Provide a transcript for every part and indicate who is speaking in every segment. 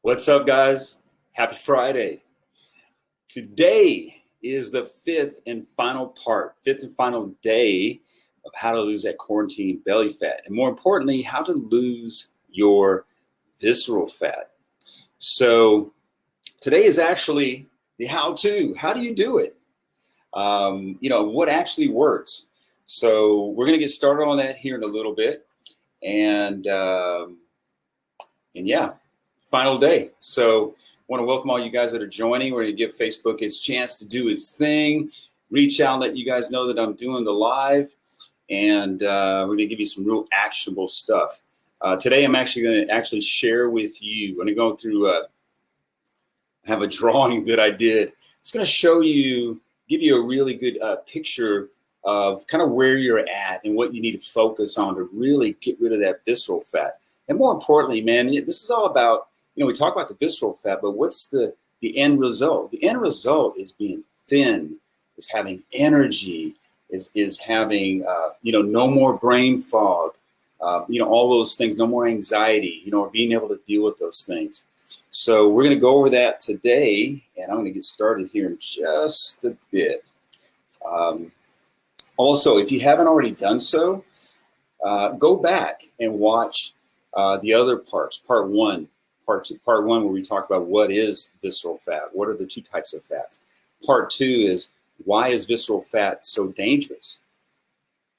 Speaker 1: What's up, guys? Happy Friday. Today is the fifth and final day of how to lose that quarantine belly fat. And more importantly, how to lose your visceral fat. So today is actually the how-to. How do you do it? What actually works. So we're going to get started on that here in a little bit. And yeah, final day. So I want to welcome all you guys that are joining. We're going to give Facebook its chance to do its thing, reach out and let you guys know that I'm doing the live, and we're going to give you some real actionable stuff. Today I'm actually going to share with you, I'm going to go through, I have a drawing that I did. It's going to show you, give you a really good picture of kind of where you're at and what you need to focus on to really get rid of that visceral fat. And more importantly, man, this is all about, we talk about the visceral fat, but what's the end result? The end result is being thin, is having energy, is having, no more brain fog, all those things, no more anxiety, being able to deal with those things. So we're going to go over that today, and I'm going to get started here in just a bit. Also, if you haven't already done so, go back and watch the other parts, part one, where we talk about what is visceral fat, what are the two types of fats. Part two is why is visceral fat so dangerous?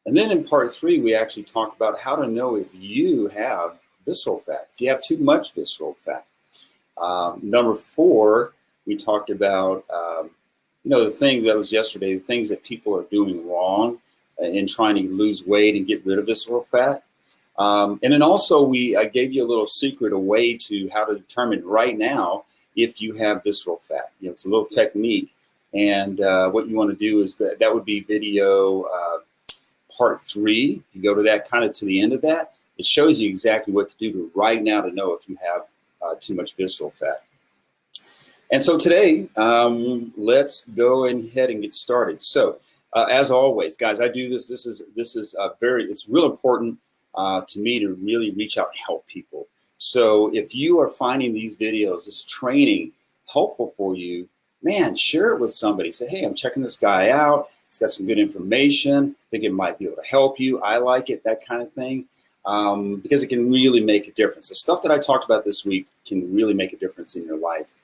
Speaker 1: And then in part three, we actually talk about how to know if you have visceral fat, if you have too much visceral fat. Number four, we talked about, the thing that was yesterday, the things that people are doing wrong in trying to lose weight and get rid of visceral fat. And then also I gave you a little secret, a way to how to determine right now if you have visceral fat. It's a little technique. And what you want to do is that would be video part three. If you go to that kind of to the end of that, it shows you exactly what to do right now to know if you have too much visceral fat. And so today, let's go ahead and get started. So as always, guys, I do this. This is it's real important to me to really reach out and help people. So if you are finding these videos, this training helpful for you, man, share it with somebody. Say, hey, I'm checking this guy out. He's got some good information. I think it might be able to help you. I like it, that kind of thing, because it can really make a difference. The stuff that I talked about this week can really make a difference in your life.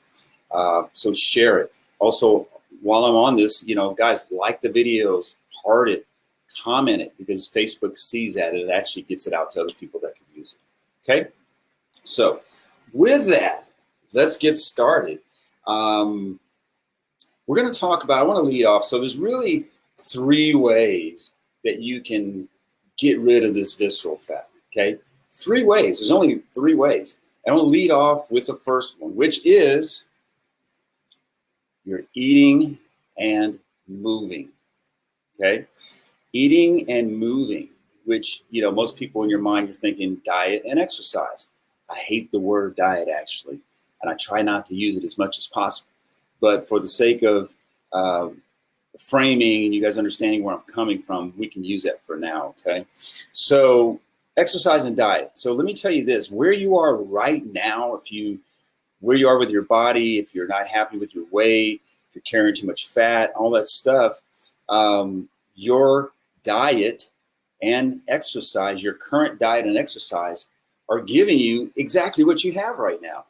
Speaker 1: So share it. Also, while I'm on this, guys, like the videos, heart it, comment it, because Facebook sees that and it actually gets it out to other people that can use it. Okay? So with that, let's get started. We're going to talk about, I want to lead off. So there's really three ways that you can get rid of this visceral fat. Okay? Three ways. There's only three ways. I want to lead off with the first one, which is you're eating and moving. Okay? Eating and moving, which, most people in your mind, you're thinking diet and exercise. I hate the word diet, actually, and I try not to use it as much as possible. But for the sake of framing and you guys understanding where I'm coming from, we can use that for now, okay? So exercise and diet. So let me tell you this, where you are right now, where you are with your body, if you're not happy with your weight, if you're carrying too much fat, all that stuff, your diet and exercise, your current diet and exercise are giving you exactly what you have right now.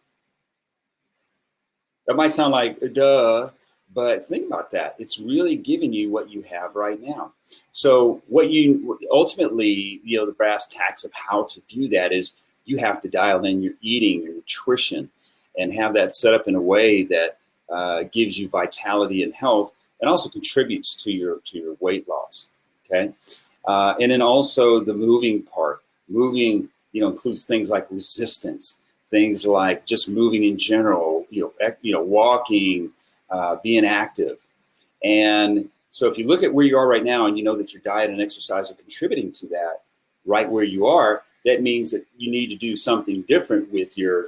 Speaker 1: That might sound like duh, but think about that. It's really giving you what you have right now. So what you ultimately, the brass tacks of how to do that is you have to dial in your eating, your nutrition, and have that set up in a way that gives you vitality and health and also contributes to your weight loss. Okay. And then also the moving part. Moving, includes things like resistance, things like just moving in general, walking, being active. And so if you look at where you are right now and you know that your diet and exercise are contributing to that right where you are, that means that you need to do something different with your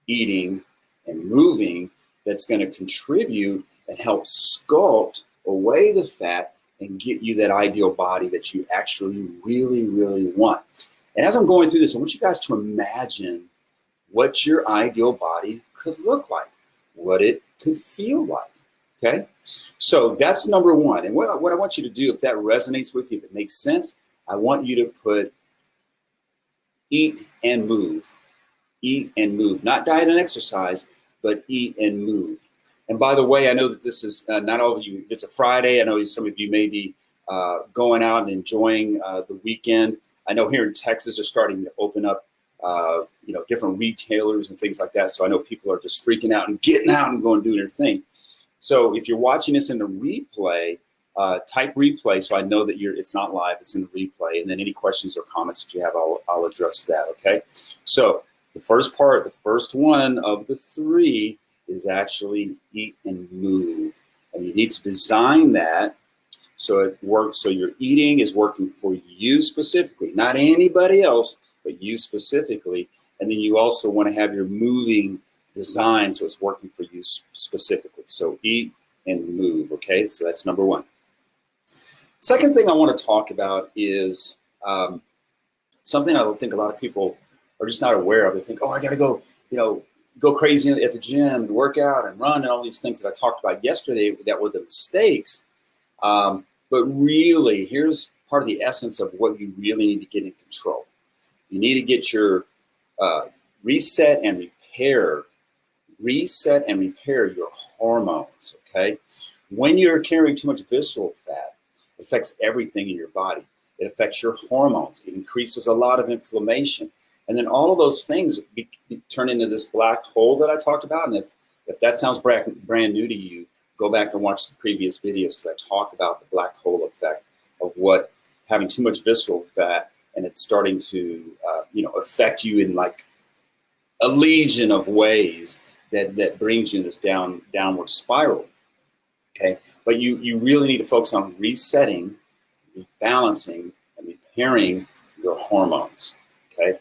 Speaker 1: eating and moving that's going to contribute and help sculpt away the fat and get you that ideal body that you actually really, really want. And as I'm going through this, I want you guys to imagine what your ideal body could look like, what it could feel like. Okay, so that's number one. And what I want you to do, if that resonates with you, if it makes sense, I want you to put eat and move. Eat and move. Not diet and exercise, but eat and move. And by the way, I know that this is not all of you, it's a Friday. I know some of you may be going out and enjoying the weekend. I know here in Texas they're starting to open up different retailers and things like that. So I know people are just freaking out and getting out and going to do their thing. So if you're watching this in the replay, type replay so I know that it's not live, it's in the replay. And then any questions or comments that you have, I'll address that, okay? So the first one of the three is actually eat and move. And you need to design that so it works, so your eating is working for you specifically, not anybody else, but you specifically. And then you also want to have your moving design so it's working for you specifically. So eat and move, okay? So that's number one. Second thing I want to talk about is something I don't think a lot of people are just not aware of. They think, oh, I got to go, go crazy at the gym and work out and run and all these things that I talked about yesterday that were the mistakes. But really, here's part of the essence of what you really need to get in control. You need to get your reset and repair your hormones, okay? When you're carrying too much visceral fat, it affects everything in your body. It affects your hormones. It increases a lot of inflammation. And then all of those things turn into this black hole that I talked about. And if that sounds brand new to you, go back and watch the previous videos because I talk about the black hole effect of what having too much visceral fat and it's starting to affect you in like a legion of ways that brings you in this downward spiral. Okay, but you really need to focus on resetting, rebalancing, and repairing your hormones. Okay,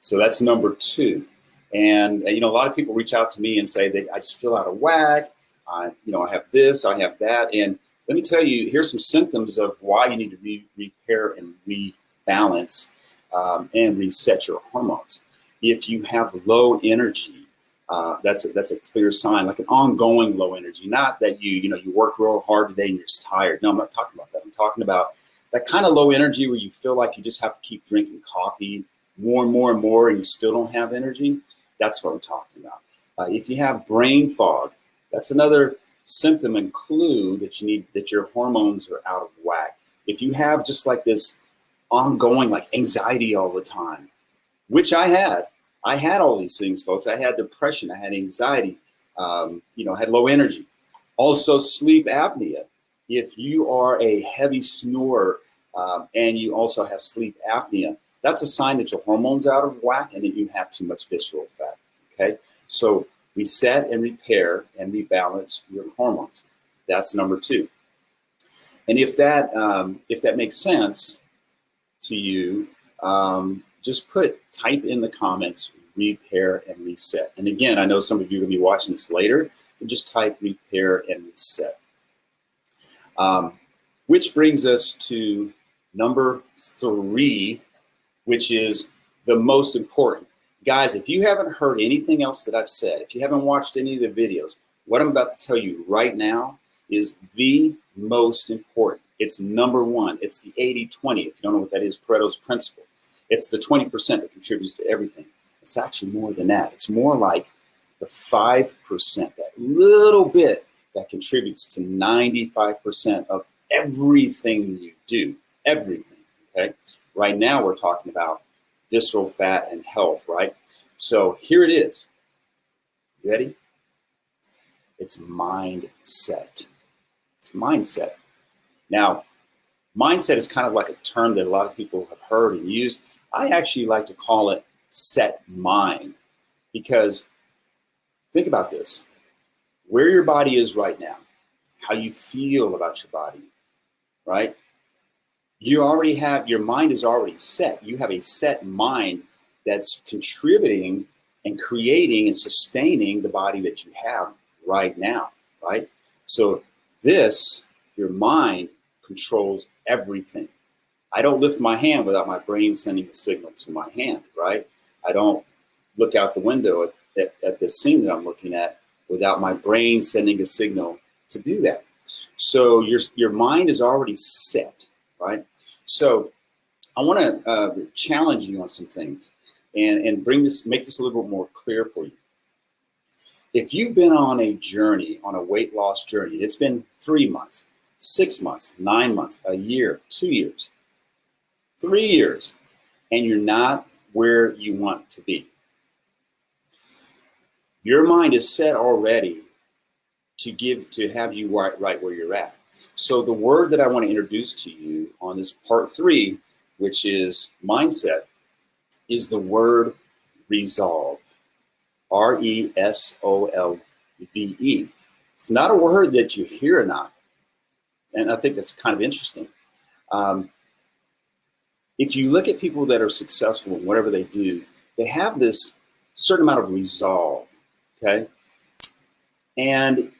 Speaker 1: so that's number two. And a lot of people reach out to me and say that I just feel out of whack. I have this, I have that, and let me tell you, here's some symptoms of why you need to repair and rebalance and reset your hormones. If you have low energy, that's a clear sign, like an ongoing low energy. Not that you work real hard today and you're just tired. No, I'm not talking about that. I'm talking about that kind of low energy where you feel like you just have to keep drinking coffee more and more and more, and you still don't have energy. That's what I'm talking about. If you have brain fog, that's another symptom and clue that your hormones are out of whack. If you have just like this ongoing like anxiety all the time, which I had all these things, folks. I had depression, I had anxiety, I had low energy. Also sleep apnea. If you are a heavy snorer and you also have sleep apnea, that's a sign that your hormones are out of whack and that you have too much visceral fat, okay? So reset and repair and rebalance your hormones. That's number two. And if that makes sense to you, just type in the comments, repair and reset. And again, I know some of you are going to be watching this later, but just type repair and reset. Which brings us to number three, which is the most important. Guys, if you haven't heard anything else that I've said, if you haven't watched any of the videos, what I'm about to tell you right now is the most important. It's number one. It's the 80-20. If you don't know what that is, Pareto's principle. It's the 20% that contributes to everything. It's actually more than that. It's more like the 5%, that little bit that contributes to 95% of everything you do, everything, okay? Right now we're talking about visceral fat and health, right? So here it is. You ready? It's mindset. It's mindset. Now, mindset is kind of like a term that a lot of people have heard and used. I actually like to call it set mind, because think about this. Where your body is right now, how you feel about your body, right? Your mind is already set. You have a set mind that's contributing and creating and sustaining the body that you have right now, right? So your mind controls everything. I don't lift my hand without my brain sending a signal to my hand, right? I don't look out the window at the scene that I'm looking at without my brain sending a signal to do that. So your mind is already set, right? So I want to challenge you on some things and make this a little bit more clear for you. If you've been on a journey, on a weight loss journey, it's been 3 months, 6 months, 9 months, a year, 2 years, 3 years, and you're not where you want to be, your mind is set already to have you right where you're at. So the word that I want to introduce to you on this part 3, which is mindset, is the word resolve. RESOLVE. It's not a word that you hear enough, and I think that's kind of interesting. If you look at people that are successful in whatever they do, they have this certain amount of resolve, okay? And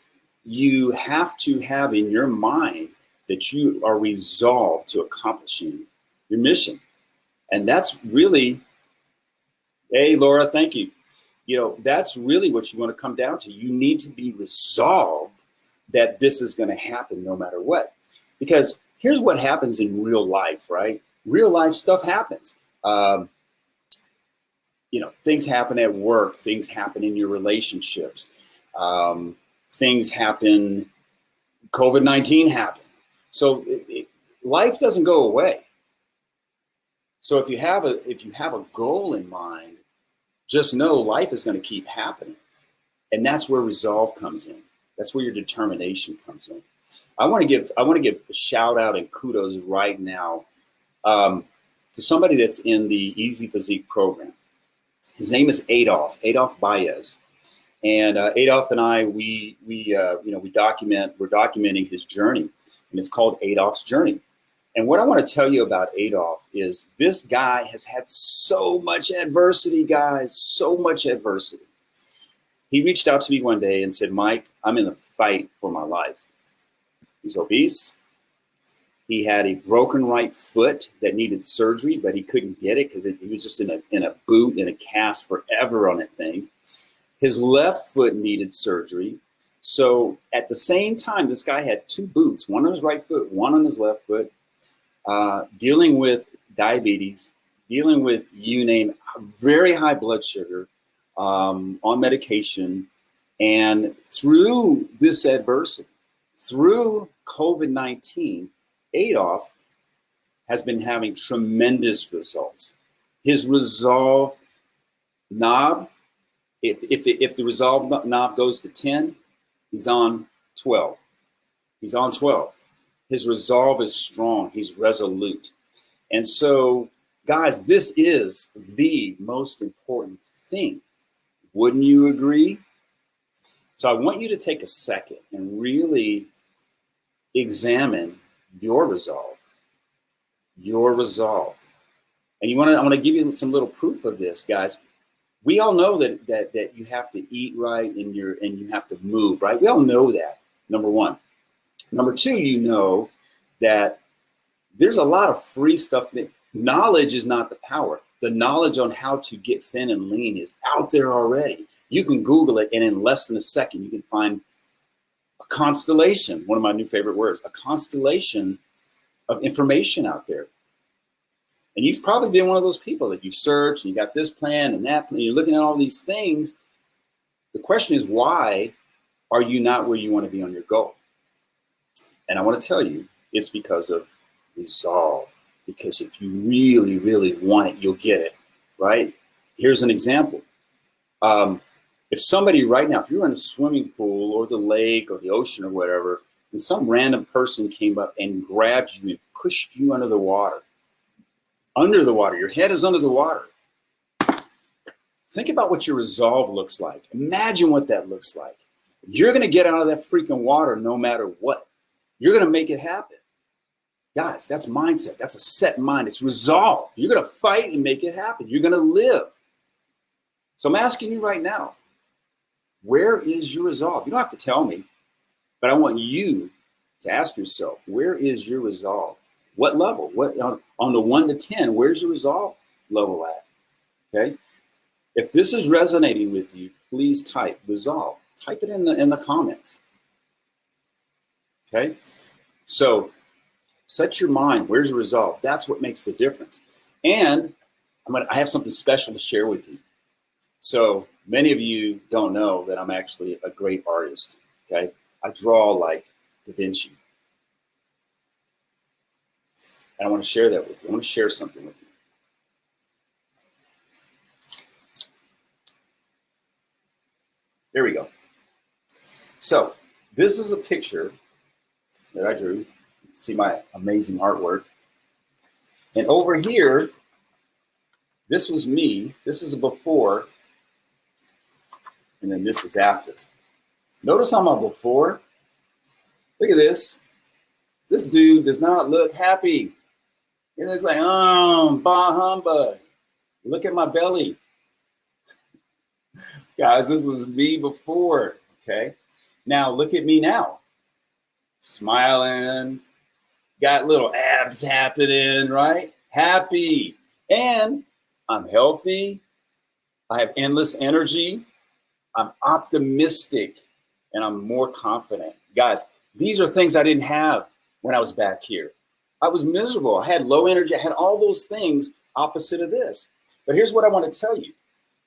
Speaker 1: you have to have in your mind that you are resolved to accomplishing your mission. And that's really, hey, Laura, thank you. You know, that's really what you want to come down to. You need to be resolved that this is going to happen no matter what. Because here's what happens in real life, right? Real life stuff happens. You know, things happen at work. Things happen in your relationships. Things happen. COVID-19 happened. So life doesn't go away. So if you have a goal in mind, just know life is going to keep happening. And that's where resolve comes in. That's where your determination comes in. I want to give a shout out and kudos right now to somebody that's in the EzPhysique program. His name is Adolf Baez. And Adolf and I, we're documenting his journey, and it's called Adolf's Journey. And what I want to tell you about Adolf is this guy has had so much adversity, guys, so much adversity. He reached out to me one day and said, Mike, I'm in the fight for my life. He's obese. He had a broken right foot that needed surgery, but he couldn't get it because he was just in a boot, in a cast forever on that thing. His left foot needed surgery. So at the same time, this guy had 2 boots, one on his right foot, one on his left foot, dealing with diabetes, dealing with, you name it, very high blood sugar, on medication. And through this adversity, through COVID-19, Adolf has been having tremendous results. His resolve knob, if the resolve knob goes to 10, he's on 12. He's on 12. His resolve is strong. He's resolute. And so, guys, this is the most important thing. Wouldn't you agree? So I want you to take a second and really examine your resolve. Your resolve. And I want to give you some little proof of this, guys. We all know that you have to eat right and you have to move, right? We all know that, number one. Number two, you know that there's a lot of free stuff. Knowledge is not the power. The knowledge on how to get thin and lean is out there already. You can Google it, and in less than a second, you can find a constellation, one of my new favorite words, a constellation of information out there. And you've probably been one of those people that you've searched and you got this plan and that plan, you're looking at all these things. The question is, why are you not where you want to be on your goal? And I want to tell you, it's because of resolve. Because if you really, really want it, you'll get it, right? Here's an example. If somebody right now, if you're in a swimming pool or the lake or the ocean or whatever, and some random person came up and grabbed you and pushed you under the water, your head is under the water. Think about what your resolve looks like. Imagine what that looks like. You're going to get out of that freaking water no matter what. You're going to make it happen. Guys, that's mindset. That's a set mind. It's resolve. You're going to fight and make it happen. You're going to live. So I'm asking you right now, where is your resolve? You don't have to tell me, but I want you to ask yourself, where is your resolve? What level? What on the 1 to 10, where's your resolve level at? Okay. If this is resonating with you, please type resolve. Type it in the comments. Okay? So set your mind. Where's the resolve? That's what makes the difference. And I have something special to share with you. So many of you don't know that I'm actually a great artist. Okay? I draw like Da Vinci. And I want to share that with you. I want to share something with you. There we go. So this is a picture that I drew. See my amazing artwork. And over here, this was me. This is a before, and then this is after. Notice on my before, look at this. This dude does not look happy. He looks like, bah humbug. Look at my belly. Guys, this was me before, okay? Now look at me now. Smiling, got little abs happening, right? Happy. And I'm healthy. I have endless energy. I'm optimistic, and I'm more confident. Guys, these are things I didn't have when I was back here. I was miserable. I had low energy. I had all those things opposite of this. But here's what I want to tell you.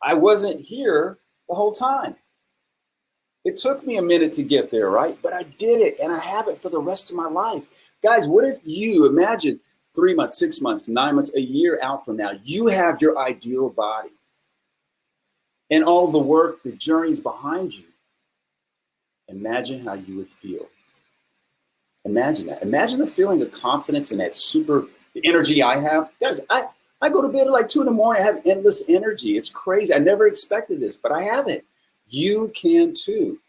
Speaker 1: I wasn't here the whole time. It took me a minute to get there, right? But I did it, and I have it for the rest of my life. Guys, what if you imagine 3 months, 6 months, 9 months, a year out from now, you have your ideal body and all the work, the journeys behind you. Imagine how you would feel. Imagine that. Imagine the feeling of confidence and that the energy I have. Guys, I go to bed at like 2 in the morning. I have endless energy. It's crazy. I never expected this, but I have it. You can too.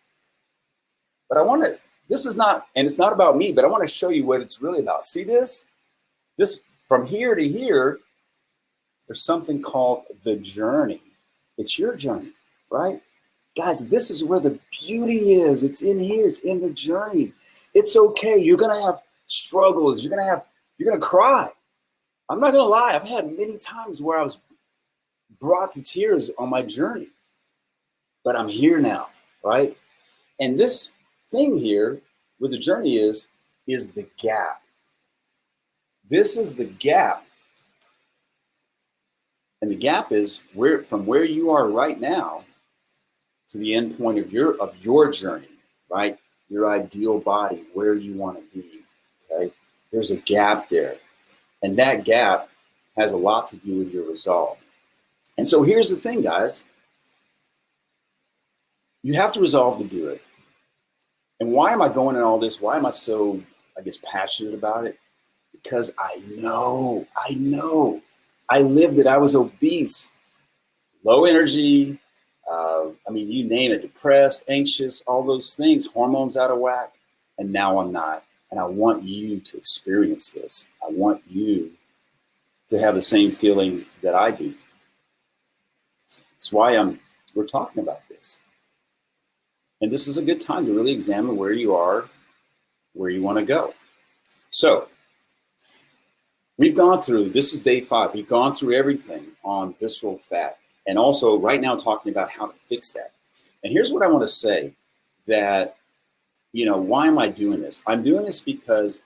Speaker 1: But this is not, and it's not about me, but I want to show you what it's really about. See this? This from here to here, there's something called the journey. It's your journey, right? Guys, this is where the beauty is. It's in here. It's in the journey. It's okay. You're going to have struggles. You're going to cry. I'm not going to lie. I've had many times where I was brought to tears on my journey, but I'm here now, right? And this thing here with the journey is the gap. This is the gap. And the gap is from where you are right now to the end point of your journey, right? Your ideal body, where you want to be, okay? There's a gap there. And that gap has a lot to do with your resolve. And so here's the thing, guys. You have to resolve to do it. And why am I going in all this? Why am I so, passionate about it? Because I know. I lived it. I was obese, low energy, you name it, depressed, anxious, all those things, hormones out of whack. And now I'm not. And I want you to experience this. I want you to have the same feeling that I do. That's why we're talking about this. And this is a good time to really examine where you are, where you want to go. So we've gone through, this is day 5. We've gone through everything on visceral fat, and also right now talking about how to fix that. And here's what I want to say, that, why am I doing this? I'm doing this because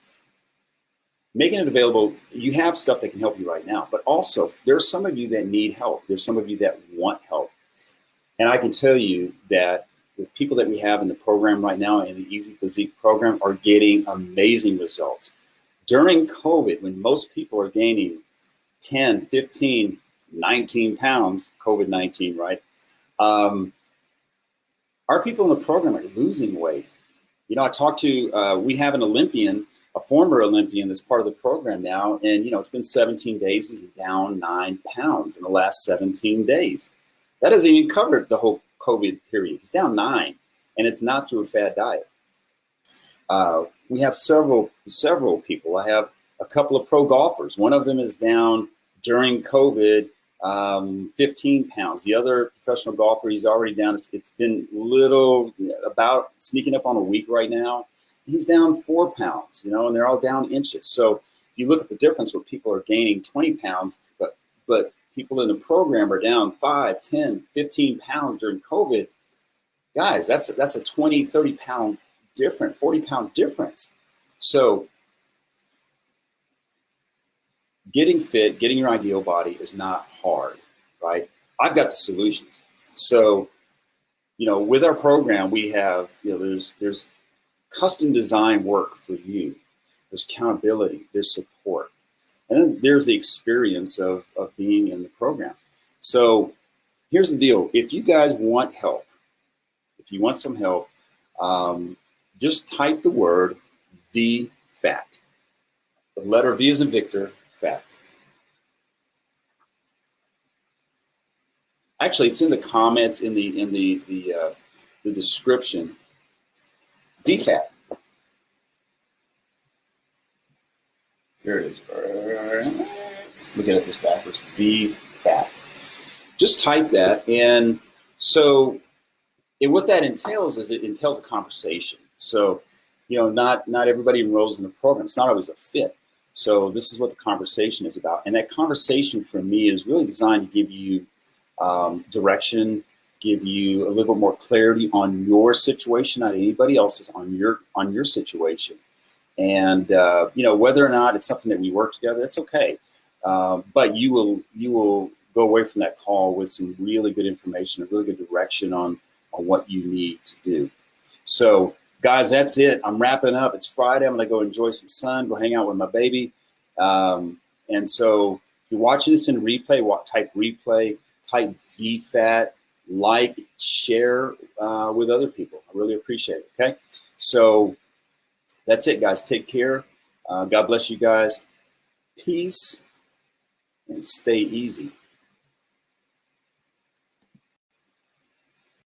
Speaker 1: making it available, you have stuff that can help you right now, but also there's some of you that need help. There's some of you that want help. And I can tell you that the people that we have in the program right now, in the EzPhysique program, are getting amazing results. During COVID, when most people are gaining 10, 15, 19 pounds, COVID-19, right? Our people in the program are losing weight. I talked to, we have an Olympian, a former Olympian that's part of the program now. And, it's been 17 days. He's down 9 pounds in the last 17 days. That doesn't even cover the whole COVID period. He's down 9, and it's not through a fad diet. We have several people. I have a couple of pro golfers. One of them is down during COVID, 15 pounds. The other professional golfer, he's already down. It's been about sneaking up on a week right now. He's down 4 pounds, and they're all down inches. So if you look at the difference where people are gaining 20 pounds, but people in the program are down 5, 10, 15 pounds during COVID, guys, that's a 20, 30 pound difference, 40 pound difference. So getting fit, getting your ideal body is not hard, right? I've got the solutions. So, with our program, we have, there's custom design work for you. There's accountability, there's support. And then there's the experience of being in the program. So here's the deal. If you guys want help, if you want some help, just type the word VFAT. The letter V as in Victor, fat. Actually, it's in the comments in the description. VFAT. There it is. Looking at this backwards. VFAT. Just type that, and so what that entails is it entails a conversation. So, not everybody enrolls in the program. It's not always a fit. So this is what the conversation is about, and that conversation for me is really designed to give you direction, give you a little bit more clarity on your situation, not anybody else's, on your situation. And whether or not it's something that we work together, it's okay. But you will go away from that call with some really good information, a really good direction on what you need to do. So guys, that's it. I'm wrapping up. It's Friday. I'm going to go enjoy some sun, go hang out with my baby. And so if you're watching this in replay, type replay, type VFAT, like, share with other people. I really appreciate it. Okay. So that's it, guys. Take care. God bless you guys. Peace and stay easy.